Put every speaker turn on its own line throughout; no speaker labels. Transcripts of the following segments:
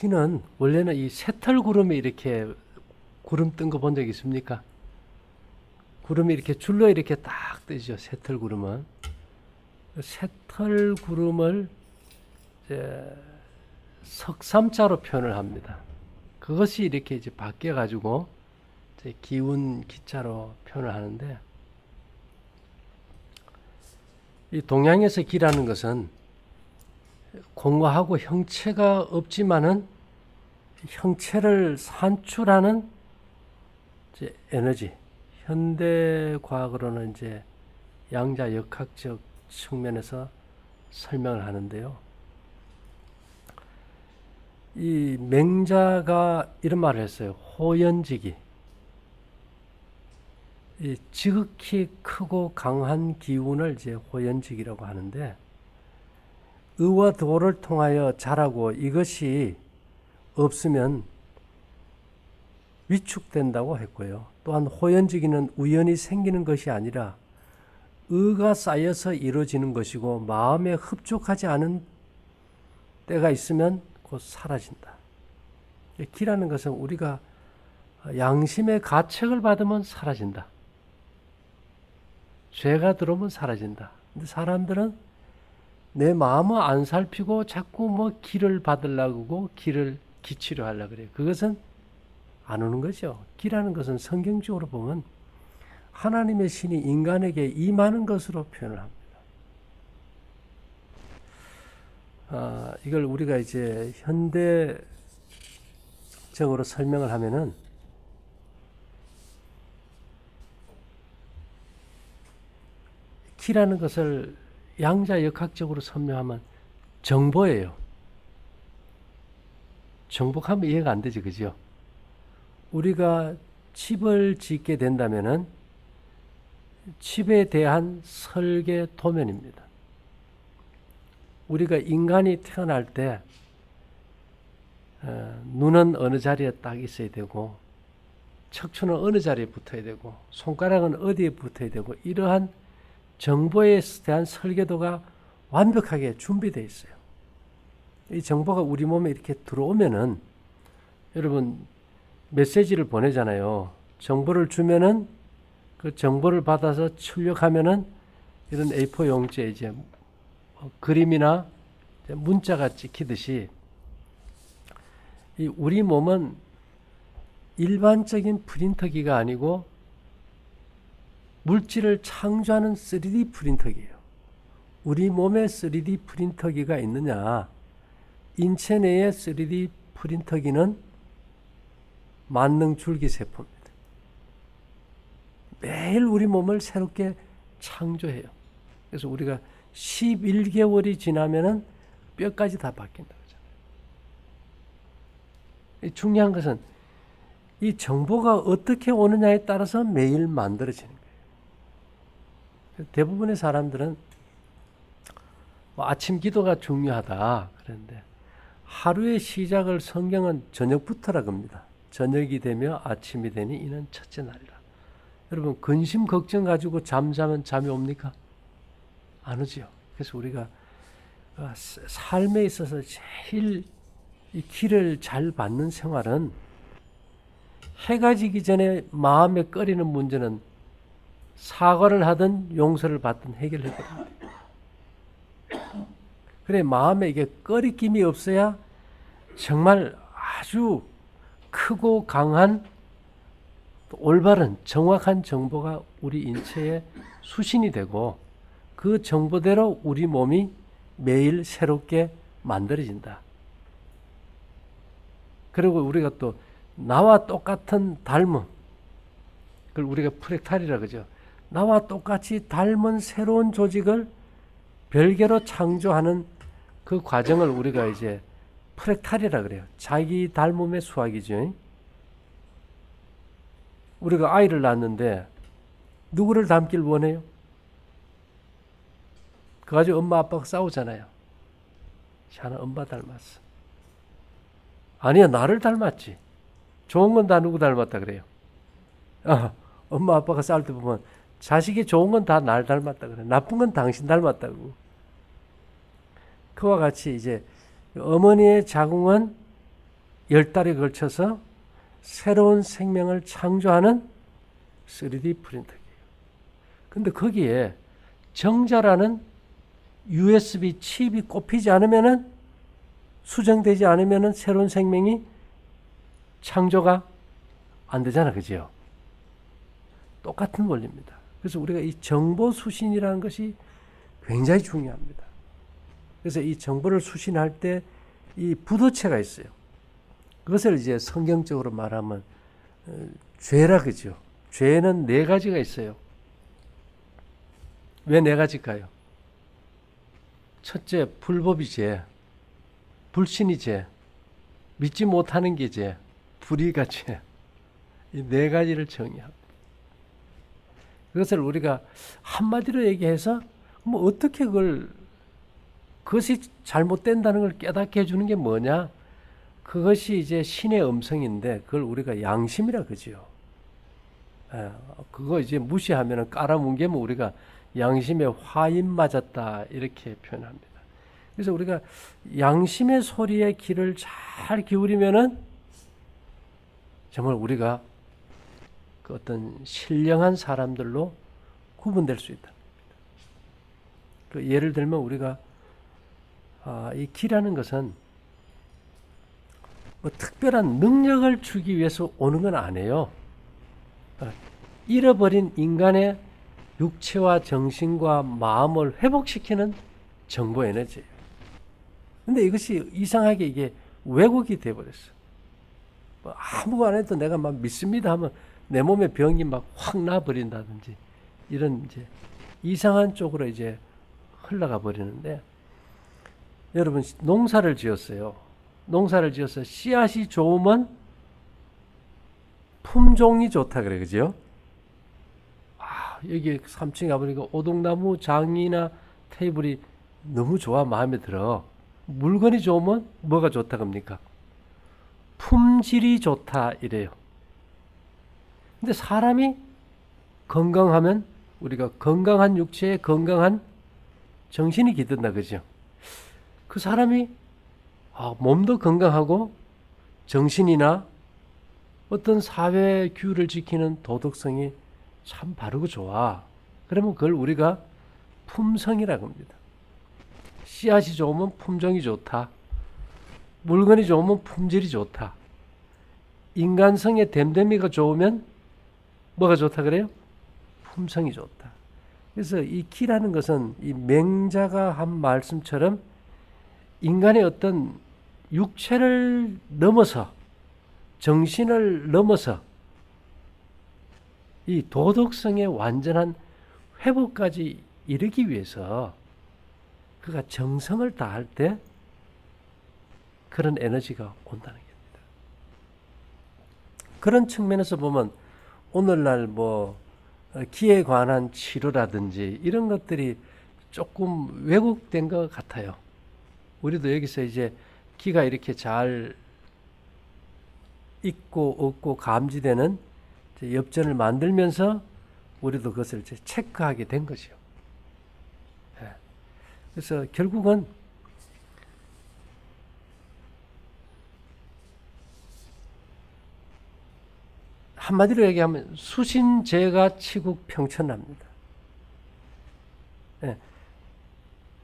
기는 원래는 이 새털구름이 이렇게 구름 뜬 거 본 적 있습니까? 구름이 이렇게 줄로 이렇게 딱 뜨죠. 새털구름은. 새털구름을 이제 석삼자로 표현을 합니다. 그것이 이렇게 이제 바뀌어 가지고 이제 기운 기자로 표현을 하는데, 이 동양에서 기라는 것은 공허하고 형체가 없지만은 형체를 산출하는 이제 에너지, 현대 과학으로는 이제 양자역학적 측면에서 설명을 하는데요. 이 맹자가 이런 말을 했어요. 호연지기. 이 지극히 크고 강한 기운을 이제 호연지기라고 하는데, 의와 도를 통하여 자라고 이것이 없으면 위축된다고 했고요. 또한 호연지기는 우연히 생기는 것이 아니라 의가 쌓여서 이루어지는 것이고, 마음에 흡족하지 않은 때가 있으면 곧 사라진다. 기라는 것은 우리가 양심의 가책을 받으면 사라진다. 죄가 들어오면 사라진다. 근데 사람들은 내 마음을 안 살피고 자꾸 뭐 기를 받으려고 기를 기치려 하려고 그래요. 그것은 안 오는 거죠. 기라는 것은 성경적으로 보면 하나님의 신이 인간에게 임하는 것으로 표현을 합니다. 이걸 우리가 이제 현대적으로 설명을 하면은, 기라는 것을 양자역학적으로 설명하면 정보예요. 정복하면 이해가 안 되지, 그죠? 우리가 집을 짓게 된다면은 집에 대한 설계 도면입니다. 우리가 인간이 태어날 때 눈은 어느 자리에 딱 있어야 되고, 척추는 어느 자리에 붙어야 되고, 손가락은 어디에 붙어야 되고, 이러한 정보에 대한 설계도가 완벽하게 준비되어 있어요. 이 정보가 우리 몸에 이렇게 들어오면은, 여러분 메시지를 보내잖아요. 정보를 주면은 그 정보를 받아서 출력하면은 이런 A4 용지에 이제 그림이나 문자가 찍히듯이, 이 우리 몸은 일반적인 프린터기가 아니고 물질을 창조하는 3D 프린터기예요. 우리 몸에 3D 프린터기가 있느냐? 인체 내의 3D 프린터기는 만능 줄기세포입니다. 매일 우리 몸을 새롭게 창조해요. 그래서 우리가 11개월이 지나면은 뼈까지 다 바뀐다고 하잖아요. 중요한 것은 이 정보가 어떻게 오느냐에 따라서 매일 만들어지는 거예요. 대부분의 사람들은 아침 기도가 중요하다 그런데, 하루의 시작을 성경은 저녁부터라고 합니다. 저녁이 되며 아침이 되니 이는 첫째 날이라. 여러분, 근심 걱정 가지고 잠자면 잠이 옵니까? 안 오죠. 그래서 우리가 삶에 있어서 제일 이 기를 잘 받는 생활은, 해가 지기 전에 마음에 꺼리는 문제는 사과를 하든 용서를 받든 해결해야 됩니다. 그래, 마음에 이게 꺼리낌이 없어야 정말 아주 크고 강한 올바른 정확한 정보가 우리 인체에 수신이 되고, 그 정보대로 우리 몸이 매일 새롭게 만들어진다. 그리고 우리가 또 나와 똑같은 닮음, 그걸 우리가 프랙탈이라 그러죠. 나와 똑같이 닮은 새로운 조직을 별개로 창조하는 그 과정을 우리가 이제 프랙탈이라 그래요. 자기 닮음의 수학이죠. 우리가 아이를 낳았는데 누구를 닮길 원해요? 그거 가지고 엄마 아빠가 싸우잖아요. 나는 엄마 닮았어. 아니야, 나를 닮았지. 좋은 건 다 누구 닮았다 그래요? 엄마 아빠가 싸울 때 보면 자식이 좋은 건 다 날 닮았다 그래. 나쁜 건 당신 닮았다고. 그와 같이 이제 어머니의 자궁은 10달에 걸쳐서 새로운 생명을 창조하는 3D 프린터기예요. 근데 거기에 정자라는 USB 칩이 꼽히지 않으면은, 수정되지 않으면은 새로운 생명이 창조가 안 되잖아. 그죠? 똑같은 원리입니다. 그래서 우리가 이 정보 수신이라는 것이 굉장히 중요합니다. 그래서 이 정보를 수신할 때 이 부도체가 있어요. 그것을 이제 성경적으로 말하면 죄라 그죠. 죄는 4가지가 있어요. 왜 4가지일까요? 첫째, 불법이 죄, 불신이 죄, 믿지 못하는 게 죄, 불의가 죄. 이 4가지를 정의합니다. 그것을 우리가 한마디로 얘기해서 뭐 어떻게 그것이 잘못된다는 걸 깨닫게 해주는 게 뭐냐? 그것이 이제 신의 음성인데 그걸 우리가 양심이라 그지요. 그거 이제 무시하면 깔아뭉개면 우리가 양심에 화인 맞았다 이렇게 표현합니다. 그래서 우리가 양심의 소리에 귀를 잘 기울이면은 정말 우리가 그 어떤 신령한 사람들로 구분될 수 있다. 그 예를 들면 우리가 이 귀라는 것은 뭐 특별한 능력을 주기 위해서 오는 건 아니에요. 잃어버린 인간의 육체와 정신과 마음을 회복시키는 정보 에너지예요. 근데 이것이 이상하게 이게 왜곡이 돼버렸어. 뭐 아무거 안 해도 내가 막 믿습니다 하면 내 몸에 병이 막 확 나버린다든지 이런 이제 이상한 쪽으로 이제 흘러가 버리는데, 여러분 농사를 지었어요. 농사를 지어서 씨앗이 좋으면 품종이 좋다 그래, 그죠? 여기 3층에 가보니까 오동나무 장이나 테이블이 너무 좋아, 마음에 들어. 물건이 좋으면 뭐가 좋다 겁니까? 품질이 좋다 이래요. 근데 사람이 건강하면 우리가 건강한 육체에 건강한 정신이 깃든다, 그죠? 그 사람이 몸도 건강하고 정신이나 어떤 사회 규율을 지키는 도덕성이 참 바르고 좋아. 그러면 그걸 우리가 품성이라고 합니다. 씨앗이 좋으면 품종이 좋다. 물건이 좋으면 품질이 좋다. 인간성의 됨됨이가 좋으면 뭐가 좋다 그래요? 품성이 좋다. 그래서 이 기라는 것은 이 맹자가 한 말씀처럼 인간의 어떤 육체를 넘어서 정신을 넘어서 이 도덕성의 완전한 회복까지 이르기 위해서 그가 정성을 다할 때 그런 에너지가 온다는 겁니다. 그런 측면에서 보면 오늘날 뭐 기에 관한 치료라든지 이런 것들이 조금 왜곡된 것 같아요. 우리도 여기서 이제 기가 이렇게 잘 있고 없고 감지되는 엽전을 만들면서 우리도 그것을 이제 체크하게 된 것이요. 그래서 결국은 한마디로 얘기하면 수신제가 치국 평천납니다.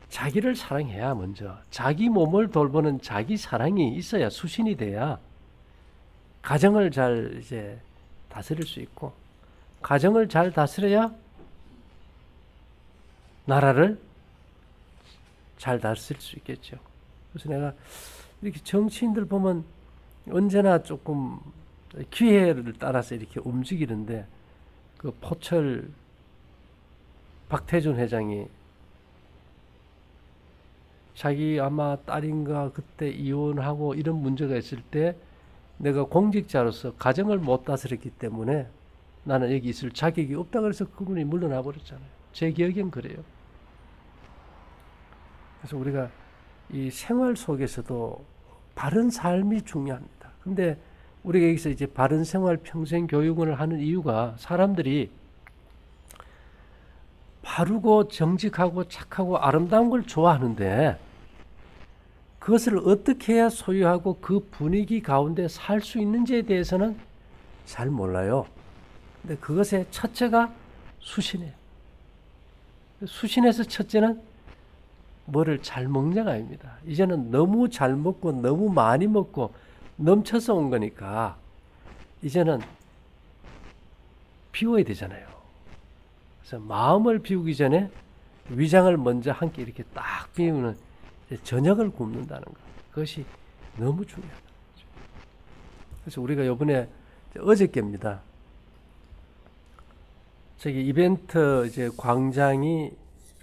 자기를 사랑해야 먼저 자기 몸을 돌보는 자기 사랑이 있어야 수신이 돼야 가정을 잘 이제 다스릴 수 있고, 가정을 잘 다스려야 나라를 잘 다스릴 수 있겠죠. 그래서 내가 이렇게 정치인들 보면 언제나 조금 기회를 따라서 이렇게 움직이는데, 그 포철 박태준 회장이 자기 아마 딸인가 그때 이혼하고 이런 문제가 있을 때 내가 공직자로서 가정을 못 다스렸기 때문에 나는 여기 있을 자격이 없다 그래서 그분이 물러나 버렸잖아요. 제 기억엔 그래요. 그래서 우리가 이 생활 속에서도 바른 삶이 중요합니다. 근데 우리가 여기서 이제 바른 생활 평생 교육을 하는 이유가 사람들이 바르고 정직하고 착하고 아름다운 걸 좋아하는데 그것을 어떻게 해야 소유하고 그 분위기 가운데 살 수 있는지에 대해서는 잘 몰라요. 근데 그것의 첫째가 수신이에요. 수신에서 첫째는 뭐를 잘 먹냐가 아닙니다. 이제는 너무 잘 먹고 너무 많이 먹고 넘쳐서 온 거니까 이제는 비워야 되잖아요. 그래서 마음을 비우기 전에 위장을 먼저 한 끼 이렇게 딱 비우는 저녁을 굶는다는 것. 그것이 너무 중요하다. 그래서 우리가 이번에 어저께입니다. 저기 이벤트 이제 광장이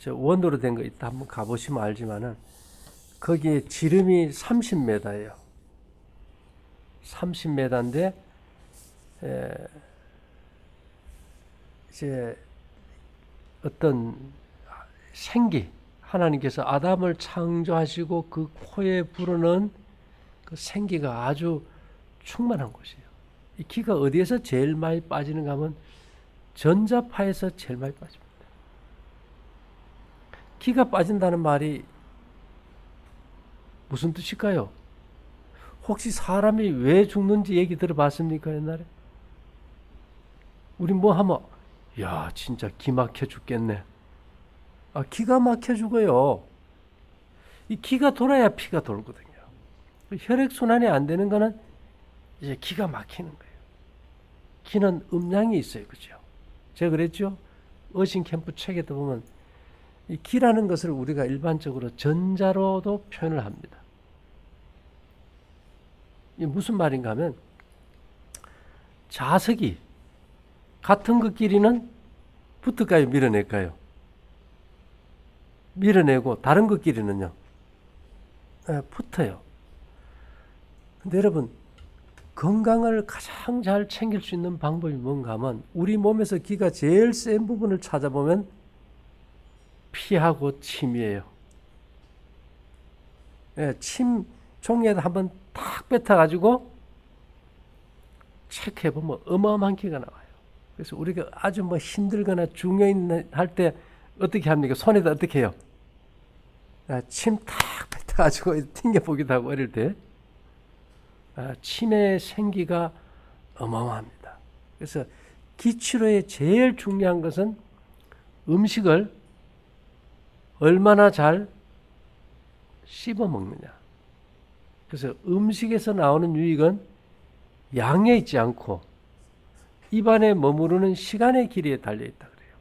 원으로 된 거 있다. 한번 가보시면 알지만은 거기에 지름이 30m예요. 30m인데 이제 어떤 생기, 하나님께서 아담을 창조하시고 그 코에 불어넣은 그 생기가 아주 충만한 곳이에요. 이 기가 어디에서 제일 많이 빠지는가 하면 전자파에서 제일 많이 빠집니다. 기가 빠진다는 말이 무슨 뜻일까요? 혹시 사람이 왜 죽는지 얘기 들어봤습니까? 옛날에? 우리 뭐 하면 야 진짜 기 막혀 죽겠네. 아, 기가 막혀 죽어요. 이 기가 돌아야 피가 돌거든요. 혈액순환이 안 되는 거는 이제 기가 막히는 거예요. 기는 음량이 있어요. 그죠? 제가 그랬죠? 어신 캠프 책에도 보면 이 기라는 것을 우리가 일반적으로 전자로도 표현을 합니다. 이게 무슨 말인가 하면 자석이 같은 것끼리는 붙을까요? 밀어낼까요? 밀어내고 다른 것끼리는요? 붙어요. 근데 여러분 건강을 가장 잘 챙길 수 있는 방법이 뭔가 하면 우리 몸에서 기가 제일 센 부분을 찾아보면 피하고 침이에요. 침 종이에다 한번 탁 뱉어가지고 체크해보면 어마어마한 기가 나와요. 그래서 우리가 아주 뭐 힘들거나 중요한 할 때 어떻게 합니까? 손에다 어떻게 해요? 침 탁 뱉어가지고 튕겨보기도 하고 어릴 때. 침의 생기가 어마어마합니다. 그래서 기치료에 제일 중요한 것은 음식을 얼마나 잘 씹어 먹느냐. 그래서 음식에서 나오는 유익은 양에 있지 않고 입안에 머무르는 시간의 길이에 달려있다 그래요.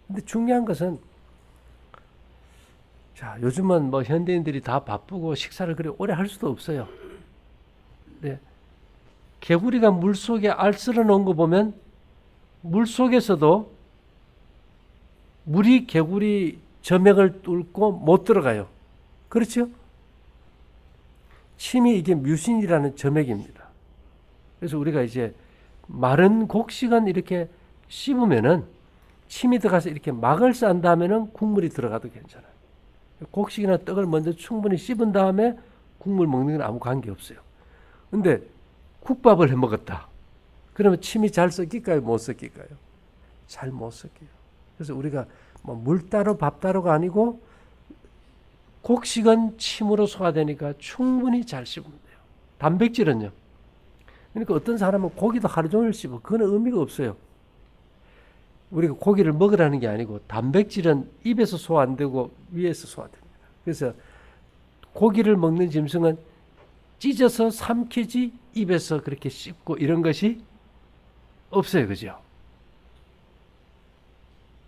근데 중요한 것은 자 요즘은 뭐 현대인들이 다 바쁘고 식사를 그렇게 오래 할 수도 없어요. 네. 개구리가 물속에 알 쓸어 놓은 거 보면 물속에서도 물이 개구리 점액을 뚫고 못 들어가요. 그렇죠? 침이 이게 뮤신이라는 점액입니다. 그래서 우리가 이제 마른 곡식은 이렇게 씹으면은 침이 들어가서 이렇게 막을 싼 다음에는 국물이 들어가도 괜찮아요. 곡식이나 떡을 먼저 충분히 씹은 다음에 국물 먹는 건 아무 관계 없어요. 근데 국밥을 해 먹었다. 그러면 침이 잘 섞일까요? 못 섞일까요? 잘 못 섞여요. 그래서 우리가 뭐 물 따로 밥 따로가 아니고 곡식은 침으로 소화되니까 충분히 잘 씹으면 돼요. 단백질은요. 그러니까 어떤 사람은 고기도 하루 종일 씹어. 그건 의미가 없어요. 우리가 고기를 먹으라는 게 아니고 단백질은 입에서 소화 안 되고 위에서 소화됩니다. 그래서 고기를 먹는 짐승은 찢어서 삼키지 입에서 그렇게 씹고 이런 것이 없어요. 그죠?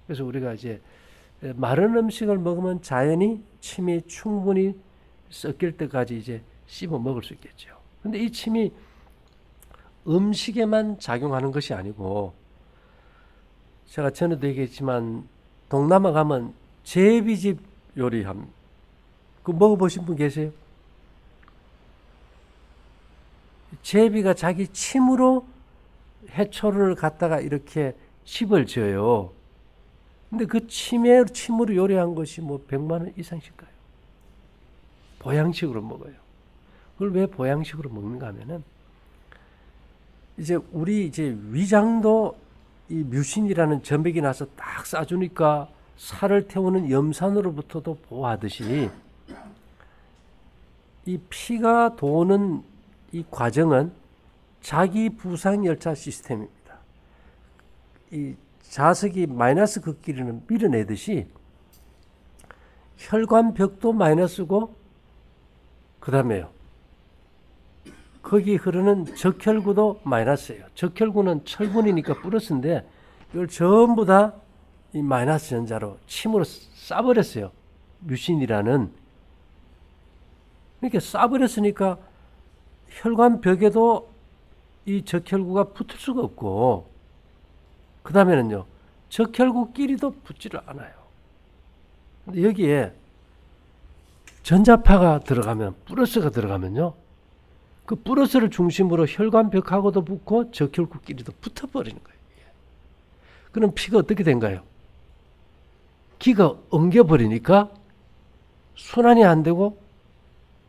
그래서 우리가 이제 마른 음식을 먹으면 자연히 침이 충분히 섞일 때까지 이제 씹어 먹을 수 있겠죠. 근데 이 침이 음식에만 작용하는 것이 아니고 제가 전에도 얘기했지만 동남아 가면 제비집 요리함 그 먹어보신 분 계세요? 제비가 자기 침으로 해초를 갖다가 이렇게 집을 지어요. 근데 그 침으로 요리한 것이 뭐 100만 원 이상씩가요. 보양식으로 먹어요. 그걸 왜 보양식으로 먹는가 하면은 이제 우리 이제 위장도 이 뮤신이라는 점액이 나서 딱 싸주니까 살을 태우는 염산으로부터도 보호하듯이 이 피가 도는 이 과정은 자기 부상 열차 시스템입니다. 이 자석이 마이너스 극끼리는 밀어내듯이 혈관벽도 마이너스고 그 다음에요. 거기 흐르는 적혈구도 마이너스예요. 적혈구는 철분이니까 플러스인데 이걸 전부 다 이 마이너스 전자로 침으로 싸버렸어요. 뮤신이라는. 이렇게 싸버렸으니까 혈관벽에도 이 적혈구가 붙을 수가 없고 그 다음에는요. 적혈구끼리도 붙지를 않아요. 근데 여기에 전자파가 들어가면 플러스가 들어가면요. 그 플러스를 중심으로 혈관벽하고도 붙고 적혈구끼리도 붙어버리는 거예요. 그럼 피가 어떻게 된가요? 기가 엉겨버리니까 순환이 안 되고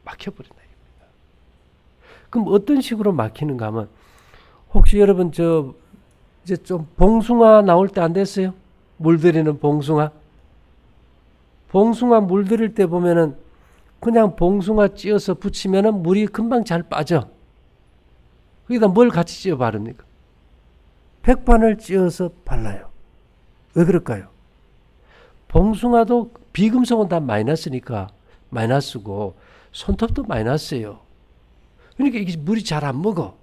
막혀버린다. 그럼 어떤 식으로 막히는가 하면 혹시 여러분 이제 좀 봉숭아 나올 때 안 됐어요? 물들이는 봉숭아. 봉숭아 물들일 때 보면은 그냥 봉숭아 찧어서 붙이면은 물이 금방 잘 빠져. 거기다 뭘 같이 찧어 바릅니까? 백반을 찧어서 발라요. 왜 그럴까요? 봉숭아도 비금속은 다 마이너스니까 마이너스고 손톱도 마이너스예요. 그러니까 이게 물이 잘 안 먹어.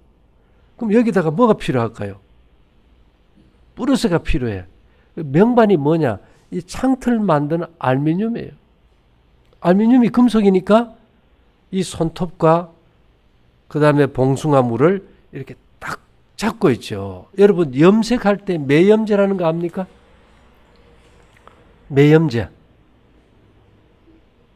그럼 여기다가 뭐가 필요할까요? 플러스가 필요해. 명반이 뭐냐? 이 창틀 만드는 알루미늄이에요. 알루미늄이 금속이니까 이 손톱과 그 다음에 봉숭아 물을 이렇게 딱 잡고 있죠. 여러분 염색할 때 매염제라는 거 압니까? 매염제.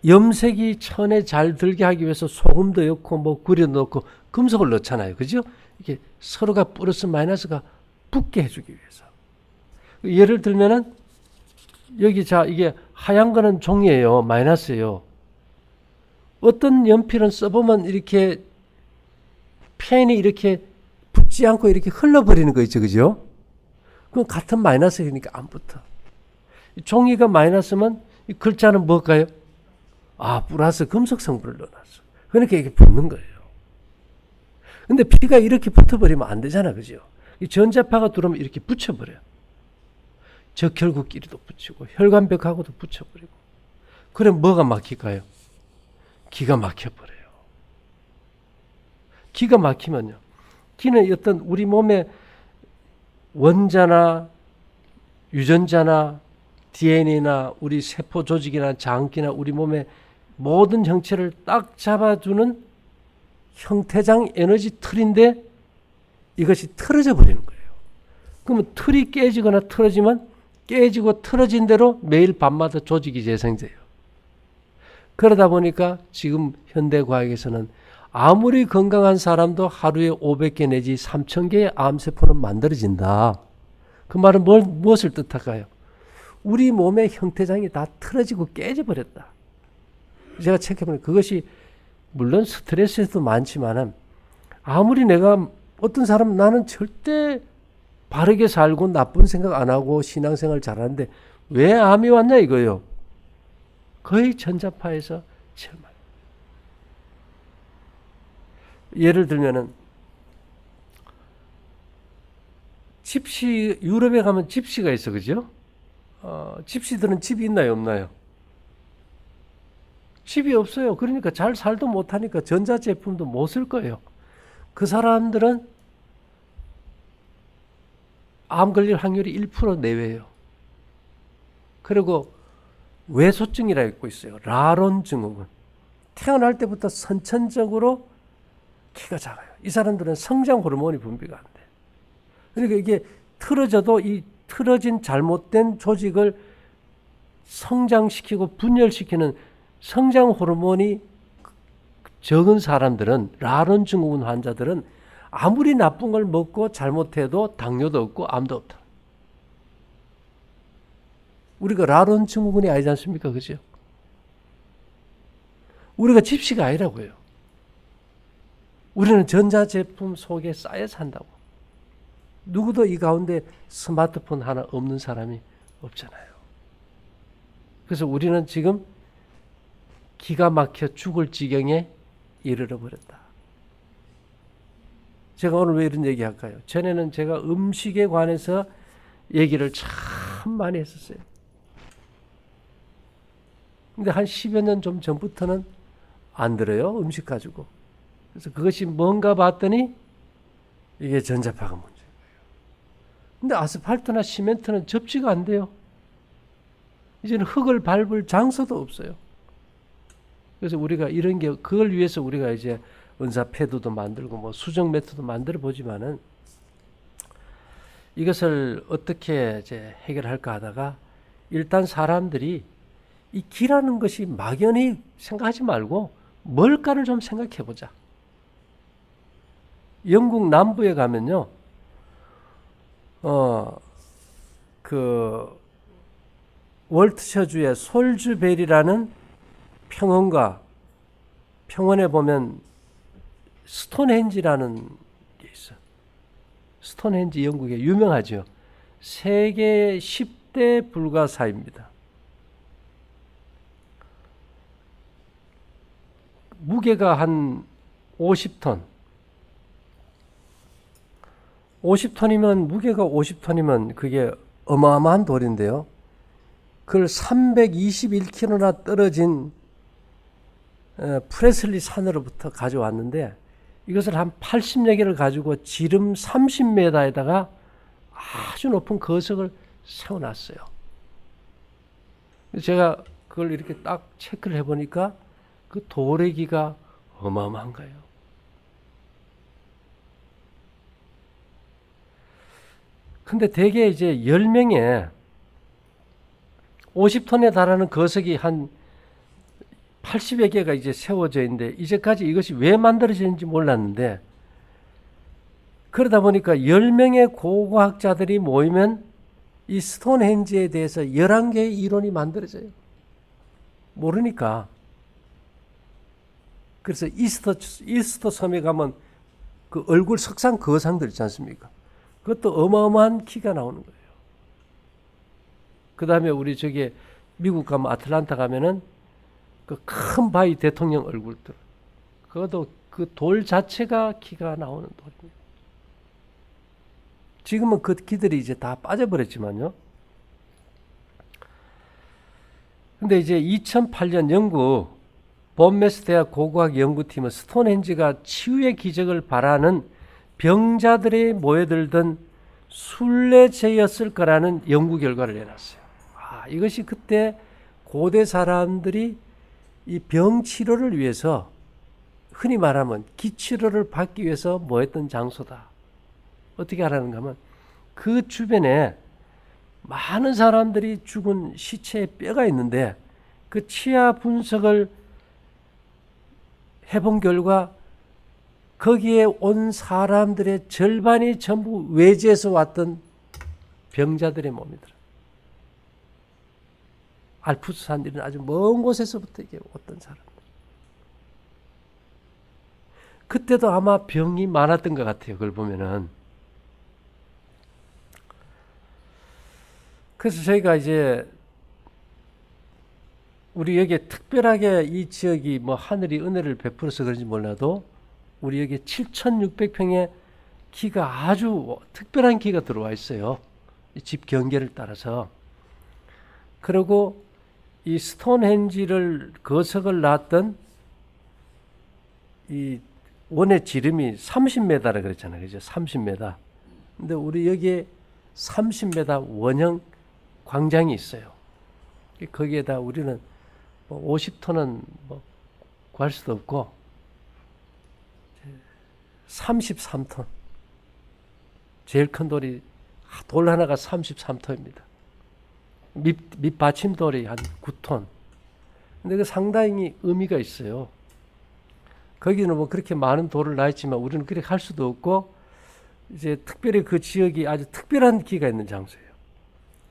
염색이 천에 잘 들게 하기 위해서 소금도 넣고 뭐 구려 넣고 금속을 넣잖아요. 그죠? 이게 서로가 플러스 마이너스가 붙게 해주기 위해서. 예를 들면은 여기 이게 하얀 거는 종이에요. 마이너스예요. 어떤 연필은 써보면 이렇게 펜이 이렇게 붙지 않고 이렇게 흘러버리는 거 있죠. 그죠? 그건 같은 마이너스이니까 안 붙어. 종이가 마이너스면 이 글자는 뭘까요? 플러스 금속 성분을 넣어놨어. 그러니까 이게 붙는 거예요. 근데 피가 이렇게 붙어버리면 안 되잖아. 그죠? 이 전자파가 들어오면 이렇게 붙여버려요. 적혈구끼리도 붙이고 혈관벽하고도 붙여버리고. 그럼 뭐가 막힐까요? 기가 막혀버려요. 기가 막히면요. 기는 어떤 우리 몸의 원자나 유전자나 DNA나 우리 세포 조직이나 장기나 우리 몸의 모든 형체를 딱 잡아주는 형태장 에너지 틀인데 이것이 틀어져 버리는 거예요. 그러면 틀이 깨지거나 틀어지면 깨지고 틀어진 대로 매일 밤마다 조직이 재생돼요. 그러다 보니까 지금 현대과학에서는 아무리 건강한 사람도 하루에 500개 내지 3000개의 암세포는 만들어진다. 그 말은 무엇을 뜻할까요? 우리 몸의 형태장이 다 틀어지고 깨져버렸다. 제가 체크해보면 그것이 물론 스트레스도 많지만은 아무리 내가 어떤 사람 나는 절대 바르게 살고 나쁜 생각 안 하고 신앙생활 잘하는데 왜 암이 왔냐 이거예요. 거의 전자파에서 제일 많아요. 예를 들면은 집시 유럽에 가면 집시가 있어 그죠? 집시들은 집이 있나요 없나요? 집이 없어요. 그러니까 잘 살도 못하니까 전자제품도 못 쓸 거예요. 그 사람들은 암 걸릴 확률이 1% 내외예요. 그리고 외소증이라고 있어요. 라론 증후군. 태어날 때부터 선천적으로 키가 작아요. 이 사람들은 성장 호르몬이 분비가 안 돼. 그러니까 이게 틀어져도 이 틀어진 잘못된 조직을 성장시키고 분열시키는 성장 호르몬이 적은 사람들은 라론 증후군 환자들은 아무리 나쁜 걸 먹고 잘못해도 당뇨도 없고 암도 없다. 우리가 라론 증후군이 아니지 않습니까? 그죠? 우리가 집시가 아니라고요. 우리는 전자제품 속에 쌓여 산다고. 누구도 이 가운데 스마트폰 하나 없는 사람이 없잖아요. 그래서 우리는 지금 기가 막혀 죽을 지경에 이르러 버렸다. 제가 오늘 왜 이런 얘기 할까요? 전에는 제가 음식에 관해서 얘기를 참 많이 했었어요. 근데 한 10여 년 좀 전부터는 안 들어요. 음식 가지고. 그래서 그것이 뭔가 봤더니 이게 전자파가 문제예요. 근데 아스팔트나 시멘트는 접지가 안 돼요. 이제는 흙을 밟을 장소도 없어요. 그래서 우리가 이런 게, 그걸 위해서 우리가 이제 은사 패드도 만들고 뭐 수정 매트도 만들어 보지만은 이것을 어떻게 이제 해결할까 하다가 일단 사람들이 이 기라는 것이 막연히 생각하지 말고 뭘까를 좀 생각해 보자. 영국 남부에 가면요, 그 월트셔주의 솔즈벨이라는 평원에 보면 스톤헨지라는 게 있어. 스톤헨지 영국에 유명하죠. 세계 10대 불가사입니다. 무게가 한 50톤. 50톤이면, 무게가 50톤이면 그게 어마어마한 돌인데요. 그걸 321km나 떨어진 프레슬리 산으로부터 가져왔는데, 이것을 한 80여 개를 가지고 지름 30m에다가 아주 높은 거석을 세워놨어요. 제가 그걸 이렇게 딱 체크를 해보니까 그 돌의 기가 어마어마한 거예요. 근데 대개 이제 10명에 50톤에 달하는 거석이 한 80여 개가 이제 세워져 있는데, 이제까지 이것이 왜 만들어졌는지 몰랐는데, 그러다 보니까 10명의 고고학자들이 모이면 이 스톤헨지에 대해서 11개의 이론이 만들어져요. 모르니까. 그래서 이스터 섬에 가면 그 얼굴 석상 거상들 있지 않습니까? 그것도 어마어마한 키가 나오는 거예요. 그 다음에 우리 저기 미국 가면 아틀란타 가면은 그 큰 바위 대통령 얼굴들. 그것도 그 돌 자체가 키가 나오는 돌입니다. 지금은 그 키들이 이제 다 빠져버렸지만요. 근데 이제 2008년 영국 본메스 대학 고고학 연구팀은 스톤헨지가 치유의 기적을 바라는 병자들이 모여들던 순례제였을 거라는 연구 결과를 내놨어요. 이것이 그때 고대 사람들이 이 병 치료를 위해서, 흔히 말하면 기치료를 받기 위해서 모였던 장소다. 어떻게 하라는가 하면, 그 주변에 많은 사람들이 죽은 시체의 뼈가 있는데, 그 치아 분석을 해본 결과 거기에 온 사람들의 절반이 전부 외지에서 왔던 병자들의 몸이더라. 알프스 산들은 아주 먼 곳에서부터 이게 왔던 사람들. 그때도 아마 병이 많았던 것 같아요. 그걸 보면은. 그래서 저희가 이제 우리 여기에 특별하게 이 지역이 뭐 하늘이 은혜를 베풀어서 그런지 몰라도 우리 여기 7,600평의 기가 아주 특별한 기가 들어와 있어요. 집 경계를 따라서. 그리고 이 스톤헨지를 거석을 놨던 이 원의 지름이 30m라 그랬잖아요. 그죠? 30m. 근데 우리 여기에 30m 원형 광장이 있어요. 거기에다 우리는 뭐 50톤은 뭐 구할 수도 없고 33톤. 제일 큰 돌이, 돌 하나가 33톤입니다. 밑받침돌이 한 9톤. 근데 그 상당히 의미가 있어요. 거기는 뭐 그렇게 많은 돌을 놔있지만 우리는 그렇게 할 수도 없고, 이제 특별히 그 지역이 아주 특별한 기가 있는 장소예요.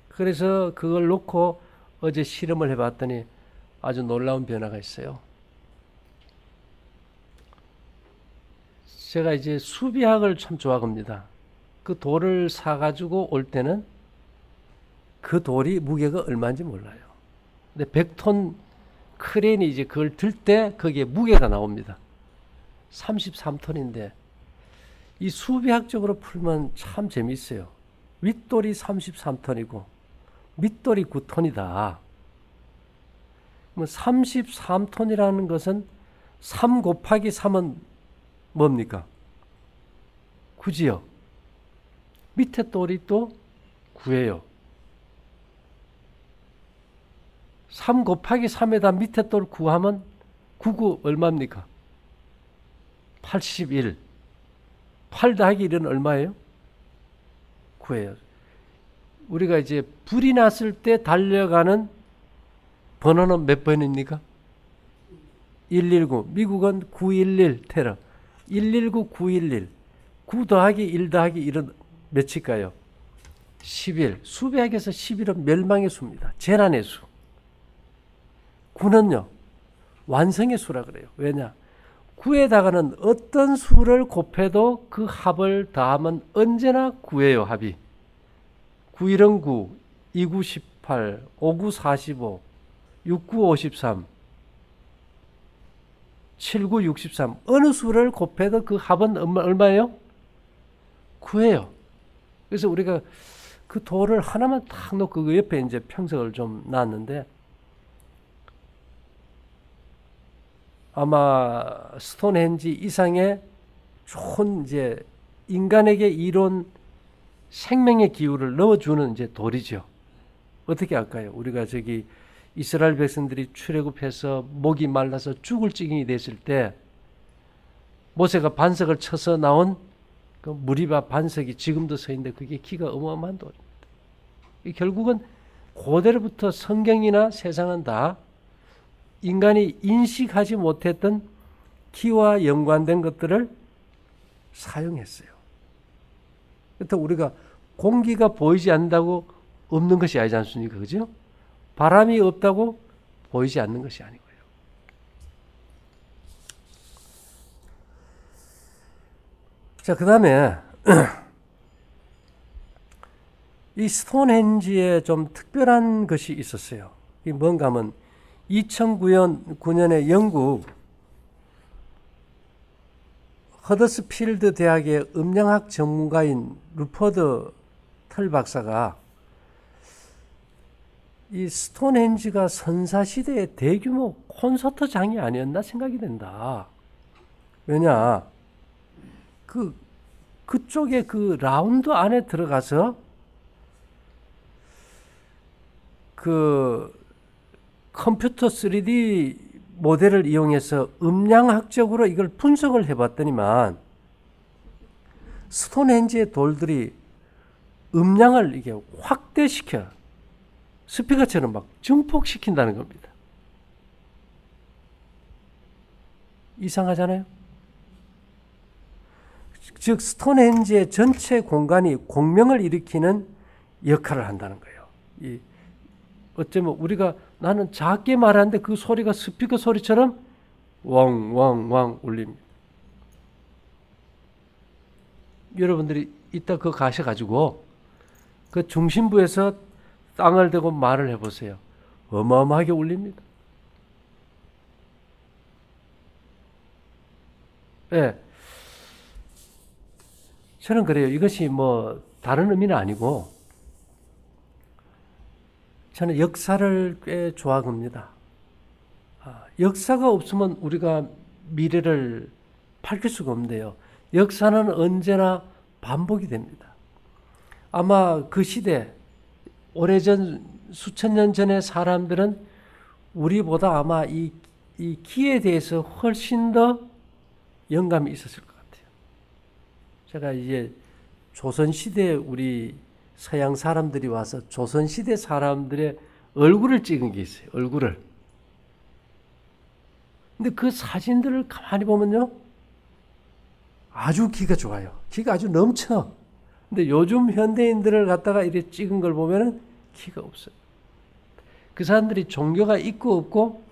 그래서 그걸 놓고 어제 실험을 해봤더니 아주 놀라운 변화가 있어요. 제가 이제 수비학을 참 좋아합니다. 그 돌을 사가지고 올 때는 그 돌이 무게가 얼마인지 몰라요. 근데 100톤 크레인이 이제 그걸 들 때 거기에 무게가 나옵니다. 33톤인데 이 수비학적으로 풀면 참 재미있어요. 윗돌이 33톤이고 밑돌이 9톤이다. 33톤이라는 것은 3 곱하기 3은 뭡니까? 9지요. 밑에 돌이 또 9예요. 3 곱하기 3에다 밑에 돌 9하면 99 얼마입니까? 81. 8 더하기 1은 얼마예요? 9예요. 우리가 이제 불이 났을 때 달려가는 번호는 몇 번입니까? 119. 미국은 911 테러. 119 911. 9 더하기 1 더하기 1은 몇일까요? 11. 수배학에서 11은 멸망의 수입니다. 재난의 수. 9는요. 완성의 수라 그래요. 왜냐? 9에다가는 어떤 수를 곱해도 그 합을 더하면 언제나 9예요. 합이. 9 1은 9, 2 9 18, 5 9 45, 6 9 53, 7 9 63. 어느 수를 곱해도 그 합은 얼마예요? 9예요. 그래서 우리가 그 돌을 하나만 딱 놓고 그 옆에 이제 평석을 좀 놨는데, 아마 스톤헨지 이상의 좋은 이제 인간에게 이론 생명의 기후를 넣어주는 이제 돌이죠. 어떻게 할까요? 우리가 저기 이스라엘 백성들이 출애굽해서 목이 말라서 죽을 지경이 됐을 때 모세가 반석을 쳐서 나온 그 무리바 반석이 지금도 서 있는데 그게 키가 어마어마한 돌입니다. 결국은 고대로부터 성경이나 세상은 다 인간이 인식하지 못했던 키와 연관된 것들을 사용했어요. 그래서 우리가 공기가 보이지 않는다고 없는 것이 아니지 않습니까? 그죠? 바람이 없다고 보이지 않는 것이 아니고요. 자, 그 다음에 이 스톤헨지에 좀 특별한 것이 있었어요. 이게 뭔가 하면 2009년에 영국 허더스필드 대학의 음양학 전문가인 루퍼드 털 박사가 이 스톤헨지가 선사시대의 대규모 콘서트장이 아니었나 생각이 된다. 왜냐, 그쪽에 그 라운드 안에 들어가서 그 컴퓨터 3D 모델을 이용해서 음양학적으로 이걸 분석을 해봤더니만 스톤헨지의 돌들이 음량을 이게 확대시켜 스피커처럼 막 증폭시킨다는 겁니다. 이상하잖아요. 즉 스톤헨지의 전체 공간이 공명을 일으키는 역할을 한다는 거예요. 어쩌면 우리가 나는 작게 말하는데 그 소리가 스피커 소리처럼 왕왕왕 울립니다. 여러분들이 이따 그거 가셔가지고 그 중심부에서 땅을 대고 말을 해보세요. 어마어마하게 울립니다. 예. 저는 그래요. 이것이 뭐 다른 의미는 아니고 저는 역사를 꽤 좋아합니다. 역사가 없으면 우리가 미래를 밝힐 수가 없는데요. 역사는 언제나 반복이 됩니다. 아마 그 시대, 오래전 수천 년 전의 사람들은 우리보다 아마 이 기에 대해서 훨씬 더 영감이 있었을 것 같아요. 제가 이제 조선시대 우리 서양 사람들이 와서 조선시대 사람들의 얼굴을 찍은 게 있어요. 얼굴을. 근데 그 사진들을 가만히 보면요. 아주 기가 좋아요. 기가 아주 넘쳐. 근데 요즘 현대인들을 갖다가 이렇게 찍은 걸 보면은 기가 없어요. 그 사람들이 종교가 있고 없고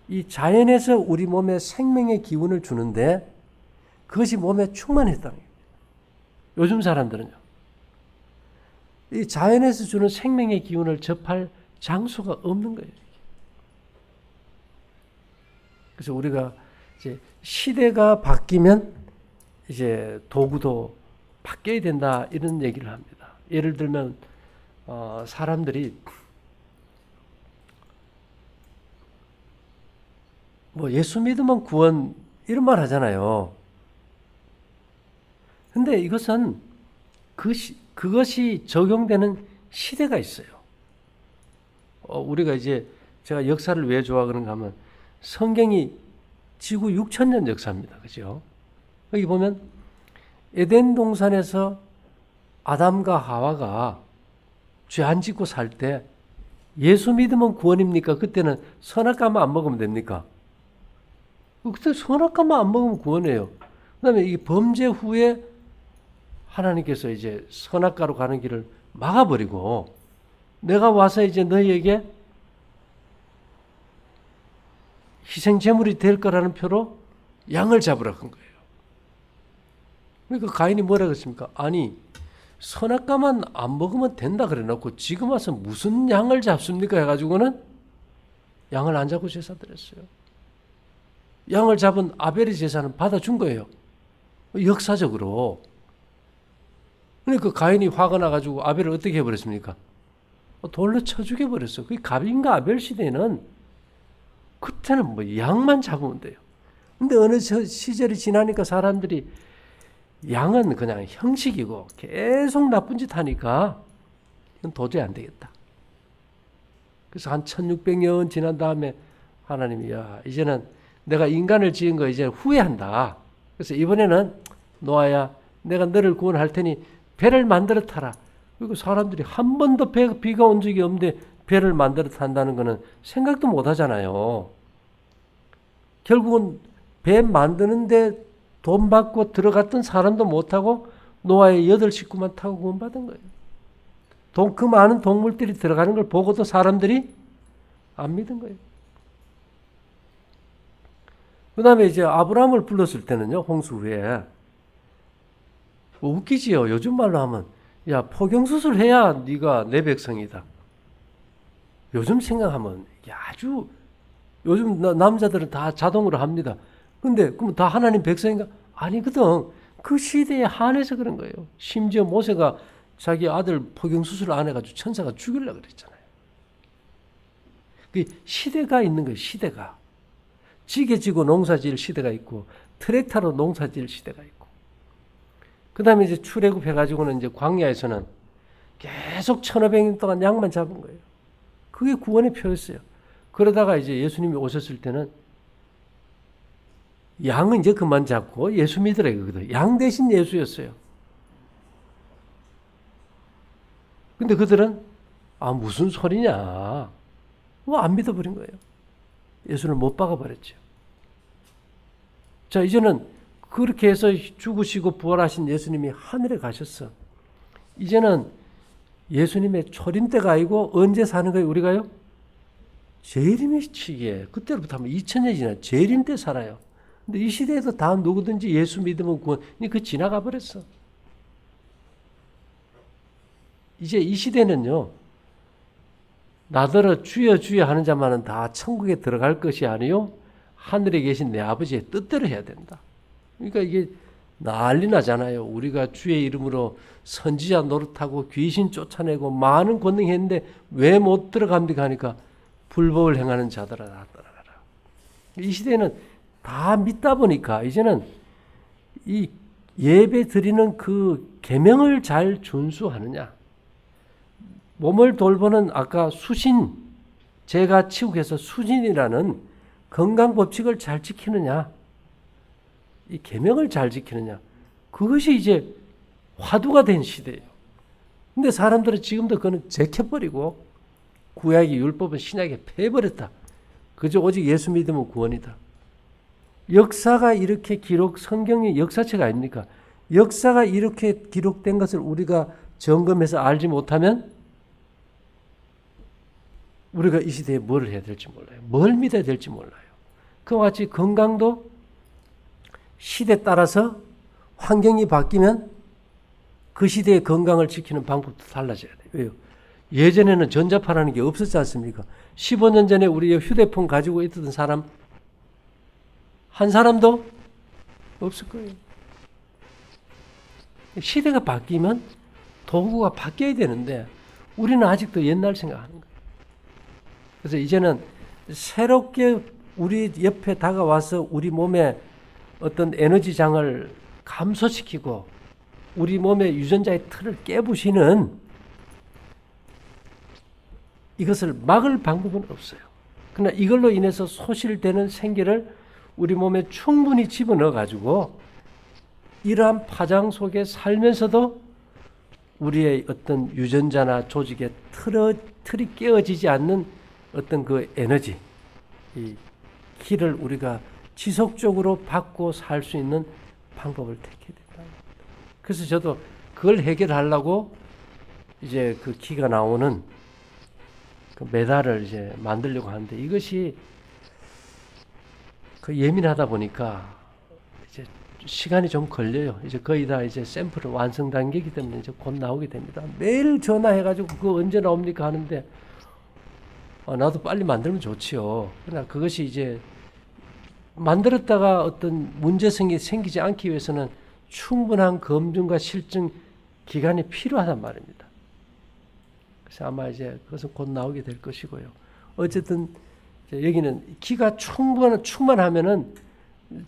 이 자연에서 우리 몸에 생명의 기운을 주는데 그것이 몸에 충만했다는 거예요. 요즘 사람들은요. 이 자연에서 주는 생명의 기운을 접할 장소가 없는 거예요. 그래서 우리가 이제 시대가 바뀌면 이제 도구도 바뀌어야 된다 이런 얘기를 합니다. 예를 들면 사람들이 뭐 예수 믿으면 구원 이런 말 하잖아요. 근데 이것은 그것이 적용되는 시대가 있어요. 우리가 이제 제가 역사를 왜 좋아하는가 하면 성경이 지구 6,000년 역사입니다. 그죠? 여기 보면 에덴 동산에서 아담과 하와가 죄 안 짓고 살 때 예수 믿으면 구원입니까? 그때는 선악과만 안 먹으면 됩니까? 그때 선악과만 안 먹으면 구원이에요. 그 다음에 이 범죄 후에 하나님께서 이제 선악과로 가는 길을 막아버리고 내가 와서 이제 너희에게 희생제물이 될 거라는 표로 양을 잡으라 한 거예요. 그러니까 가인이 뭐라 그랬습니까? 아니 선악과만 안 먹으면 된다 그래 놓고 지금 와서 무슨 양을 잡습니까? 해가지고는 양을 안 잡고 제사 드렸어요. 양을 잡은 아벨의 제사는 받아준 거예요. 역사적으로. 그러니까 가인이 화가 나가지고 아벨을 어떻게 해버렸습니까? 돌로 쳐 죽여버렸어. 그게 가인과 아벨 시대에는 그때는 뭐 양만 잡으면 돼요. 근데 어느 시절이 지나니까 사람들이 양은 그냥 형식이고 계속 나쁜 짓 하니까 이건 도저히 안 되겠다. 그래서 한 1600년 지난 다음에 하나님이 야 이제는 내가 인간을 지은 거 이제 후회한다. 그래서 이번에는 노아야 내가 너를 구원할 테니 배를 만들어 타라. 그리고 사람들이 한 번도 비가 온 적이 없는데 배를 만들어 탄다는 거는 생각도 못 하잖아요. 결국은 배 만드는데 돈 받고 들어갔던 사람도 못하고 노아의 8식구만 타고 구원받은 거예요. 그 많은 동물들이 들어가는 걸 보고도 사람들이 안 믿은 거예요. 그 다음에 이제 아브라함을 불렀을 때는요, 홍수 후에. 뭐 웃기지요. 요즘 말로 하면, 야, 포경수술 해야 네가 내 백성이다. 요즘 생각하면, 야, 아주, 요즘 남자들은 다 자동으로 합니다. 근데, 그럼 다 하나님 백성인가? 아니거든. 그 시대에 한해서 그런 거예요. 심지어 모세가 자기 아들 포경수술 안 해가지고 천사가 죽이려고 그랬잖아요. 그 시대가 있는 거예요, 시대가. 지게 지고 농사 지을 시대가 있고 트랙터로 농사 지을 시대가 있고 그 다음에 이제 출애굽 해가지고는 이제 광야에서는 계속 1500년 동안 양만 잡은 거예요. 그게 구원의 표였어요. 그러다가 이제 예수님이 오셨을 때는 양은 이제 그만 잡고 예수 믿으라 이거거든. 양 대신 예수였어요. 근데 그들은 무슨 소리냐. 뭐 안 믿어버린 거예요. 예수를 못 박아버렸죠. 자, 이제는 그렇게 해서 죽으시고 부활하신 예수님이 하늘에 가셨어. 이제는 예수님의 초림 때가 아니고 언제 사는 거예요, 우리가요? 재림의 시기에. 그때로부터 하면 2000년이 지나 재림 때 살아요. 근데 이 시대에도 다 누구든지 예수 믿으면 구원, 그 지나가 버렸어. 이제 이 시대는요, 나더러 주여 주여 하는 자만은 다 천국에 들어갈 것이 아니요 하늘에 계신 내 아버지의 뜻대로 해야 된다. 그러니까 이게 난리 나잖아요. 우리가 주의 이름으로 선지자 노릇하고 귀신 쫓아내고 많은 권능 했는데 왜 못 들어갑니까 하니까 불법을 행하는 자들아 다 떠나가라. 이 시대는 다 믿다 보니까 이제는 이 예배 드리는 그 계명을 잘 준수하느냐. 몸을 돌보는 아까 수신, 제가 치국해서 수신이라는 건강 법칙을 잘 지키느냐, 이 계명을 잘 지키느냐, 그것이 이제 화두가 된 시대예요. 근데 사람들은 지금도 그거는 제껴버리고 구약의 율법은 신약에 패버렸다. 그저 오직 예수 믿으면 구원이다. 역사가 이렇게 성경의 역사책 아닙니까? 역사가 이렇게 기록된 것을 우리가 점검해서 알지 못하면 우리가 이 시대에 뭘 해야 될지 몰라요. 뭘 믿어야 될지 몰라요. 그와 같이 건강도 시대에 따라서 환경이 바뀌면 그 시대의 건강을 지키는 방법도 달라져야 돼요. 왜요? 예전에는 전자파라는 게 없었지 않습니까? 15년 전에 우리 휴대폰 가지고 있던 사람 한 사람도 없을 거예요. 시대가 바뀌면 도구가 바뀌어야 되는데 우리는 아직도 옛날 생각하는 거예요. 그래서 이제는 새롭게 우리 옆에 다가와서 우리 몸에 어떤 에너지장을 감소시키고 우리 몸의 유전자의 틀을 깨부시는 이것을 막을 방법은 없어요. 그러나 이걸로 인해서 소실되는 생기를 우리 몸에 충분히 집어넣어 가지고 이러한 파장 속에 살면서도 우리의 어떤 유전자나 조직의 틀이 깨어지지 않는 어떤 그 에너지, 이 키를 우리가 지속적으로 받고 살 수 있는 방법을 택해야 된다. 그래서 저도 그걸 해결하려고 이제 그 키가 나오는 그 메달을 이제 만들려고 하는데 이것이 그 예민하다 보니까 이제 시간이 좀 걸려요. 이제 거의 다 이제 샘플은 완성 단계이기 때문에 이제 곧 나오게 됩니다. 매일 전화해가지고 그거 언제 나옵니까 하는데 나도 빨리 만들면 좋지요. 그러나 그것이 이제 만들었다가 어떤 문제성이 생기지 않기 위해서는 충분한 검증과 실증 기간이 필요하단 말입니다. 그래서 아마 이제 그것은 곧 나오게 될 것이고요. 어쨌든 여기는 기가 충만하면은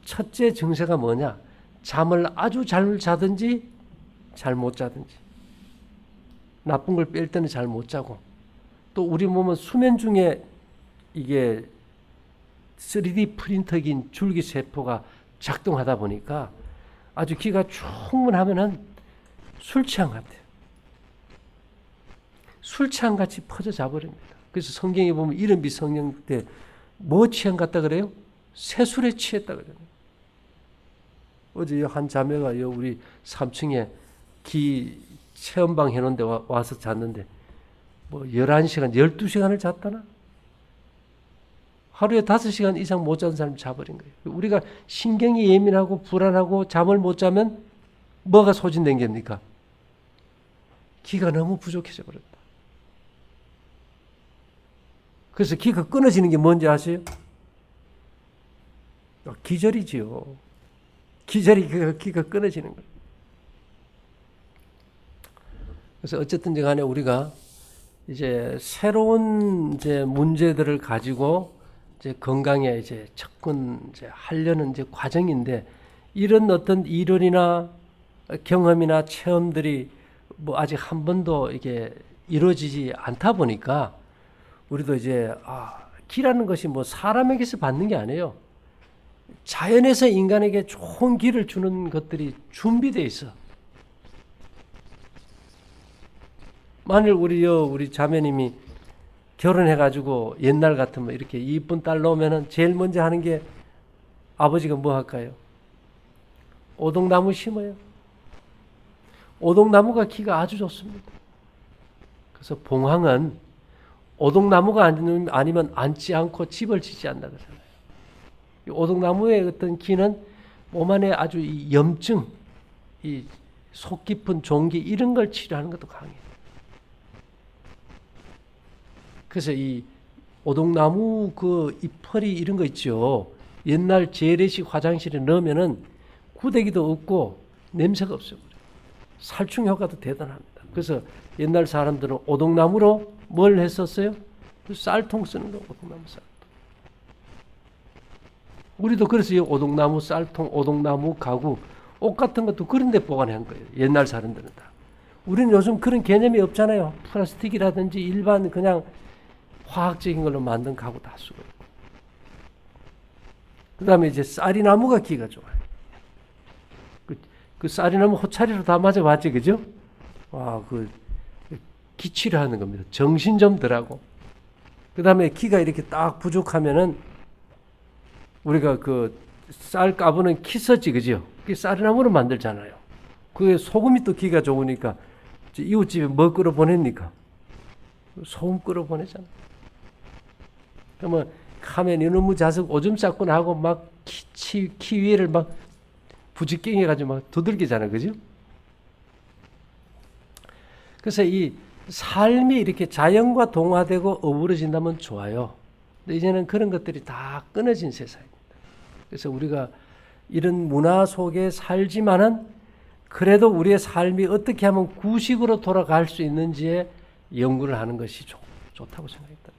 첫째 증세가 뭐냐? 잠을 아주 잘 자든지 잘 못 자든지, 나쁜 걸 뺄 때는 잘 못 자고, 또 우리 몸은 수면 중에 이게 3D 프린터긴 줄기세포가 작동하다 보니까 아주 기가 충분하면은 술 취한 같아요. 술 취한 같이 퍼져 자버립니다. 그래서 성경에 보면 이른비 성령 때 뭐 취한 같다 그래요? 새술에 취했다 그래요. 어제 한 자매가 우리 3층에 기 체험방 해놓은 데 와서 잤는데 뭐 11시간, 12시간을 잤다나? 하루에 5시간 이상 못 자는 사람이 자버린 거예요. 우리가 신경이 예민하고 불안하고 잠을 못 자면 뭐가 소진된 겁니까? 기가 너무 부족해져 버렸다. 그래서 기가 끊어지는 게 뭔지 아세요? 기절이지요. 기절이 기가 끊어지는 거예요. 그래서 어쨌든 간에 우리가 이제 새로운 이제 문제들을 가지고 이제 건강에 이제 접근 이제 하려는 이제 과정인데 이런 어떤 이론이나 경험이나 체험들이 뭐 아직 한 번도 이게 이루어지지 않다 보니까 우리도 이제 기라는 것이 뭐 사람에게서 받는 게 아니에요. 자연에서 인간에게 좋은 기를 주는 것들이 준비되어 있어. 만일 우리 자매님이 결혼해가지고 옛날 같으면 이렇게 이쁜 딸 놓으면은 제일 먼저 하는 게 아버지가 뭐 할까요? 오동나무 심어요. 오동나무가 기가 아주 좋습니다. 그래서 봉황은 오동나무가 아니면 앉지 않고 집을 짓지 않는다 그러잖아요. 이 오동나무의 어떤 기는 몸 안에 아주 이 염증, 이 속 깊은 종기 이런 걸 치료하는 것도 강해요. 그래서 이 오동나무 그 잎펄이 이런 거 있죠. 옛날 재래식 화장실에 넣으면은 구데기도 없고 냄새가 없어요. 살충 효과도 대단합니다. 그래서 옛날 사람들은 오동나무로 뭘 했었어요? 쌀통 쓰는 거, 오동나무 쌀통. 우리도 그래서 이 오동나무 쌀통, 오동나무 가구, 옷 같은 것도 그런 데 보관한 거예요. 옛날 사람들은 다. 우리는 요즘 그런 개념이 없잖아요. 플라스틱이라든지 일반 그냥 화학적인 걸로 만든 가구 다 쓰고 있고. 그 다음에 이제 쌀이나무가 기가 좋아요. 그 쌀이나무 호차리로 다 맞아봤지, 그죠? 기치를 하는 겁니다. 정신 좀 덜하고. 그 다음에 기가 이렇게 딱 부족하면은 우리가 그 쌀 까부는 키서지, 그죠? 그게 쌀이나무로 만들잖아요. 그게 소금이 또 기가 좋으니까 이웃집에 뭐 끓여 보냅니까? 소금 끓여 보내잖아요. 그러면 가면 이놈의 자석 오줌 쌌구나 하고 막 키 위에를 막 부지깽이 해가지고 막 두들기잖아요. 그죠? 그래서 이 삶이 이렇게 자연과 동화되고 어우러진다면 좋아요. 근데 이제는 그런 것들이 다 끊어진 세상입니다. 그래서 우리가 이런 문화 속에 살지만은 그래도 우리의 삶이 어떻게 하면 구식으로 돌아갈 수 있는지에 연구를 하는 것이 좋다고 생각했다.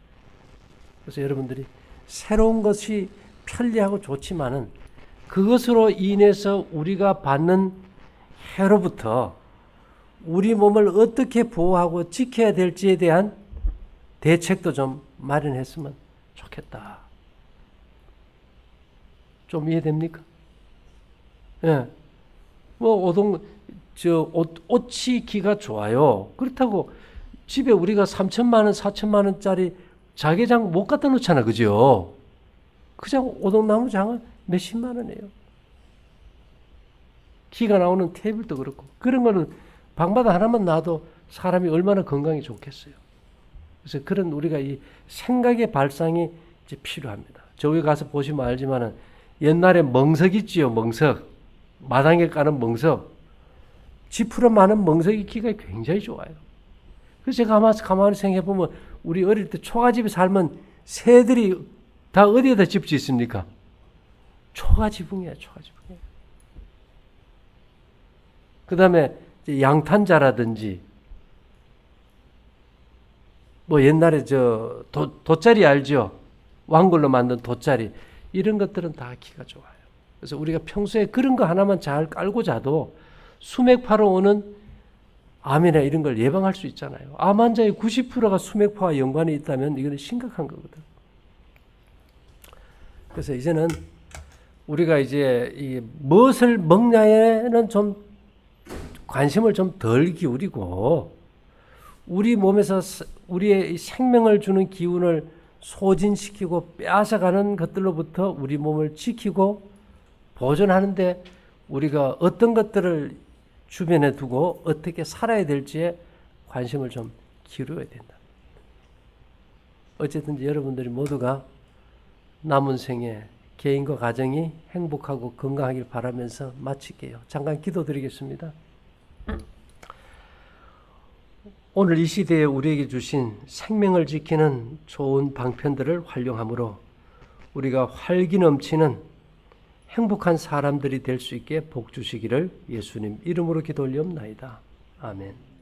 그래서 여러분들이 새로운 것이 편리하고 좋지만은 그것으로 인해서 우리가 받는 해로부터 우리 몸을 어떻게 보호하고 지켜야 될지에 대한 대책도 좀 마련했으면 좋겠다. 좀 이해됩니까? 예. 옷이 기가 좋아요. 그렇다고 집에 우리가 3천만 원, 4천만 원짜리 자개장 못 갖다 놓잖아. 그죠? 그냥 오동나무 장은 몇십만 원이에요. 기가 나오는 테이블도 그렇고. 그런 거는 방마다 하나만 놔도 사람이 얼마나 건강이 좋겠어요. 그래서 그런 우리가 이 생각의 발상이 이제 필요합니다. 저기 가서 보시면 알지만은 옛날에 멍석 있지요. 멍석. 마당에 까는 멍석. 지푸로 많은 멍석이 기가 굉장히 좋아요. 그래서 제가 가만히 생각해보면 우리 어릴 때 초가집에 살면 새들이 다 어디에다 집 짓습니까? 초가지붕이에요. 초가지붕이에요. 그 다음에 양탄자라든지 뭐 옛날에 돗자리 알죠? 왕걸로 만든 돗자리 이런 것들은 다 기가 좋아요. 그래서 우리가 평소에 그런 거 하나만 잘 깔고 자도 수맥파로 오는 암이나 이런 걸 예방할 수 있잖아요. 암 환자의 90%가 수맥파와 연관이 있다면 이거는 심각한 거거든. 그래서 이제는 우리가 이제 이 무엇을 먹냐에는 좀 관심을 좀 덜 기울이고 우리 몸에서 우리의 생명을 주는 기운을 소진시키고 빼앗아가는 것들로부터 우리 몸을 지키고 보존하는데 우리가 어떤 것들을 주변에 두고 어떻게 살아야 될지에 관심을 좀 기울여야 된다. 어쨌든 여러분들이 모두가 남은 생에 개인과 가정이 행복하고 건강하길 바라면서 마칠게요. 잠깐 기도드리겠습니다. 오늘 이 시대에 우리에게 주신 생명을 지키는 좋은 방편들을 활용함으로 우리가 활기 넘치는 행복한 사람들이 될 수 있게 복 주시기를 예수님 이름으로 기도 올리옵나이다. 아멘.